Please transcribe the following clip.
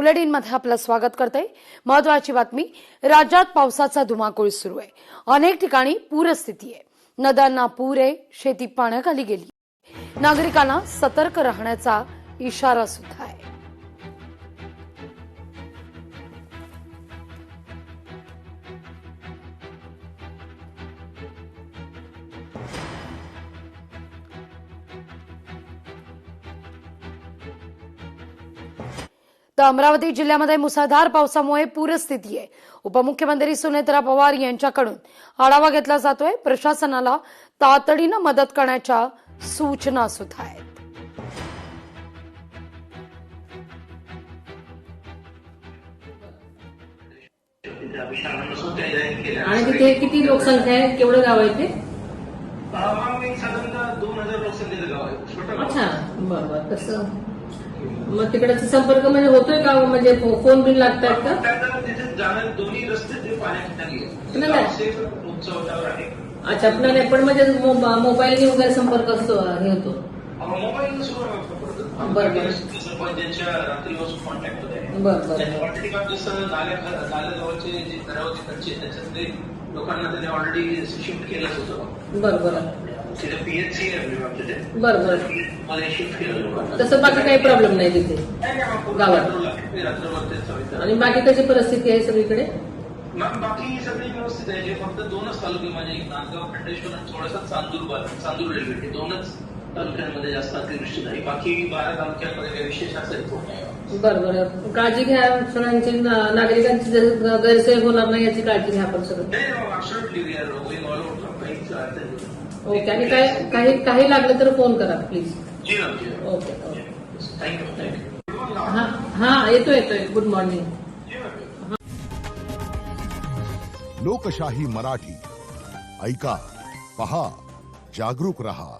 बुलेटिनमध्ये आपलं स्वागत करते। महत्त्वाची बातमी, राज्यात पावसाचा धुमाकूळ सुरू आहे। अनेक ठिकाणी पूरस्थिती आहे। नद्यांना पूर आहे, शेती पाण्याखाली गेली। नागरिकांना सतर्क राहण्याचा इशारा सुद्धा आहे। तर अमरावती जिल्ह्यामध्ये मुसळधार पावसामुळे पूरस्थिती आहे। उपमुख्यमंत्री सुनेत्रा पवार यांच्याकडून आढावा घेतला जातोय। प्रशासनाला तातडीने मदत करण्याच्या सूचना सुद्धा आहेत। आणि तिथे किती लोकसंख्या आहे, केवढं गाव आहे ते? साधारणतः 2000 लोकसंख्येचं गाव आहे, छोटं गाव। अच्छा, बरोबर। तसं मग तिकडचा संपर्क म्हणजे होतोय का, म्हणजे फोन बिल लागतायत का? तिथे जाणार दोन्ही रस्ते ते पाण्याखाली आहे। अच्छा, आपल्याला पण म्हणजे मोबाईलने वगैरे संपर्क असतो, हे होतो मोबाईल बरोबर सरपंचांच्या रात्रीपासून कॉन्टॅक्ट होत आहे। बरोबर ऑलरेडी काम जसं नाल्याजवळचे जे घरावरचे खर्चे त्याच्यातले लोकांना त्याने ऑलरेडी शिफ्ट केलंच होतं। बरोबर तिथे पीएचसी आहे बरोबर, मध्ये शिफ्ट केलं लोकांना। तसं बाकी काही प्रॉब्लेम नाही तिथे गावात। रात्रभर आणि बाकी कशी परिस्थिती आहे सगळीकडे? बाकी सगळी व्यवस्थित आहे। जे फक्त दोनच तालुके म्हणजे नांदगाव, खंडेश्वर आणि थोडासा चांदूर रेल्वे, दोनच तालुक्यांमध्ये जास्त अतिवृष्टी झाली। बाकी 12 तालुक्यांमध्ये काही विशेष असं रिपोर्ट नाही। बरोबर, काळजी घ्या सगळ्यांची, नागरिकांची गैरसोय होणार नाही याची काळजी घ्या आपण सगळं। ओके, आणि काही लागलं तर फोन करा प्लीज। Okay, thank you. हा येतोय। Good morning. लोकशाही मराठी ऐका, पहा, जागरूक रहा।